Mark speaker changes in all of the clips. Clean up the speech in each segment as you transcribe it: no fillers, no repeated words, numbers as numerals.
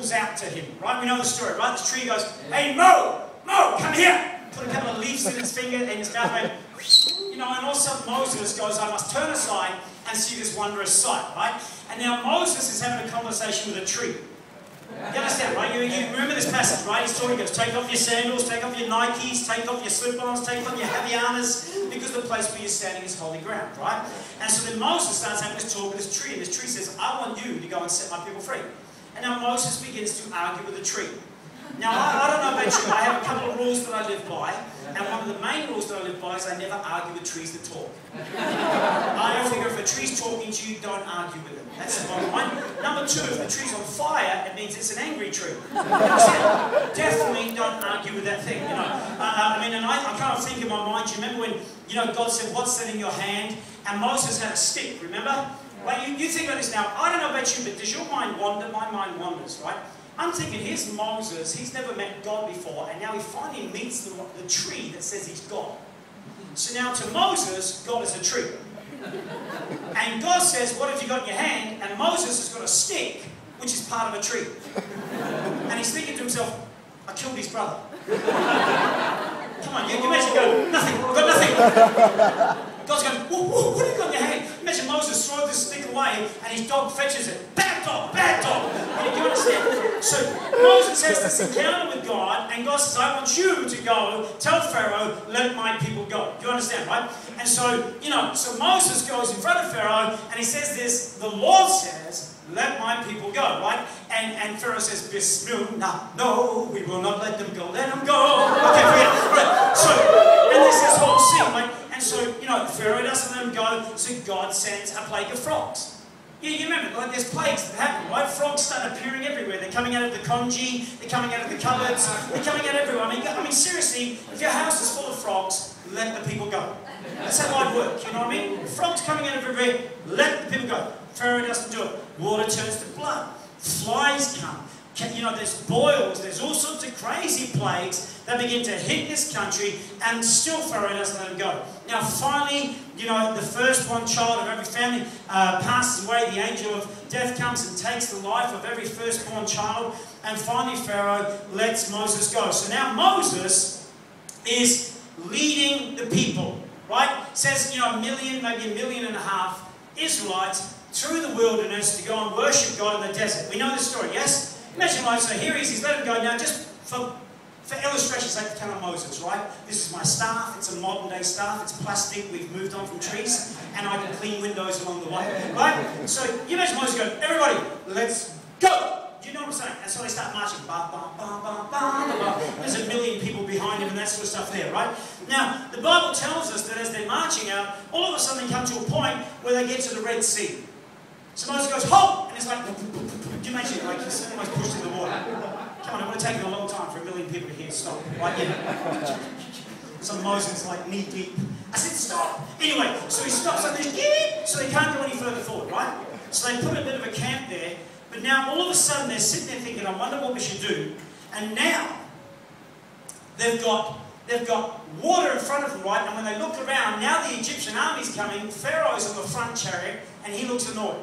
Speaker 1: calls out to him, right? We know the story, right? The tree goes, hey, Mo, come here. Put a couple of leaves in his finger and his mouth went, you know, and all of a sudden Moses goes, I must turn aside and see this wondrous sight, right? And now Moses is having a conversation with a tree. You understand, right? You remember this passage, right? He's talking, he goes, take off your sandals, take off your Nikes, take off your slip-ons, take off your Havaianas, because the place where you're standing is holy ground, right? And so then Moses starts having this talk with this tree, and this tree says, I want you to go and set my people free. And now Moses begins to argue with the tree. Now, I don't know about you, I have a couple of rules that I live by, and one of the main rules that I live by is I never argue with trees that talk. I figure if a tree's talking to you, don't argue with it. That's the bottom line. Number two, if the tree's on fire, it means it's an angry tree. You understand? Definitely don't argue with that thing, you know. I mean, and I kind of think in my mind, you remember when, you know, God said, what's that in your hand? And Moses had a stick, remember? Well, you think about this now. I don't know about you, but does your mind wander? My mind wanders, right? I'm thinking, here's Moses, he's never met God before, and now he finally meets the tree that says he's God. So now to Moses, God is a tree. And God says, what have you got in your hand? And Moses has got a stick, which is part of a tree. And he's thinking to himself, I killed his brother. Come on, you imagine going, nothing, I've got nothing. God's going, what have you got in your hand? Imagine Moses throws this stick away and his dog fetches it. Bad dog, bad dog. Do you understand? So Moses has this encounter with God, and God says, I want you to go tell Pharaoh, let my people go. Do you understand, right? And so, you know, so Moses goes in front of Pharaoh and he says this, the Lord says, let my people go, right? And Pharaoh says, Bismillah, no, we will not let them go. Let them go. Okay, forget it. Right. So, and there's this whole scene, right? And so, you know, Pharaoh doesn't let them go, so God sends a plague of frogs. You remember, like there's plagues that happen, right? Frogs start appearing everywhere. They're coming out of the congee, they're coming out of the cupboards, they're coming out everywhere. I mean, seriously, if your house is full of frogs, let the people go. That's how life works, you know what I mean? Frogs coming out everywhere, let the people go. Pharaoh doesn't do it. Water turns to blood. Flies come. You know, there's boils, there's all sorts of crazy plagues that begin to hit this country, and still Pharaoh doesn't let them go. Now finally, you know, the firstborn child of every family passes away. The angel of death comes and takes the life of every firstborn child, and finally Pharaoh lets Moses go. So now Moses is leading the people, right? It says, you know, 1 million, maybe 1.5 million Israelites through the wilderness to go and worship God in the desert. We know this story, yes? Imagine, like, so here he's let him go. Now, just for illustration's sake, to count on Moses, right? This is my staff. It's a modern day staff. It's plastic. We've moved on from trees, and I can clean windows along the way, right? So you imagine Moses going, everybody, let's go. Do you know what I'm saying? And so they start marching. Ba, ba, ba, ba, ba, ba. There's 1 million people behind him and that sort of stuff there, right? Now, the Bible tells us that as they're marching out, all of a sudden they come to a point where they get to the Red Sea. So Moses goes, halt! And it's like, do you imagine, like, he's almost pushed in the water. Come on, it would have taken a long time for 1 million people to hear stop. Like, yeah. So Moses, like, knee deep. I said, stop! Anyway, so he stops like this, so they can't go any further forward, right? So they put a bit of a camp there, but now all of a sudden they're sitting there thinking, I wonder what we should do. And now, they've got water in front of them, right? And when they look around, now the Egyptian army's coming, Pharaoh's on the front chariot, and he looks annoyed.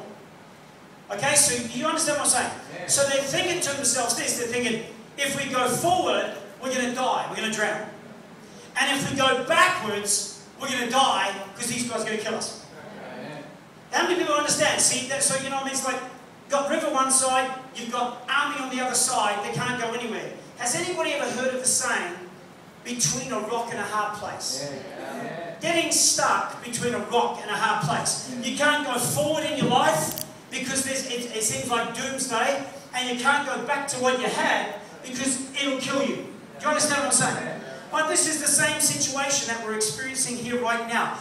Speaker 1: Okay, so you understand what I'm saying? Yeah. So they're thinking to themselves this, they're thinking, if we go forward, we're going to die, we're going to drown. And if we go backwards, we're going to die, because these guys are going to kill us. Yeah. How many people understand? See, that, so you know what I mean? It's like, got river one side, you've got army on the other side, they can't go anywhere. Has anybody ever heard of the saying, between a rock and a hard place? Yeah. Getting stuck between a rock and a hard place. You can't go forward in your life, because it seems like doomsday, and you can't go back to what you had because it'll kill you. Do you understand what I'm saying? But this is the same situation that we're experiencing here right now.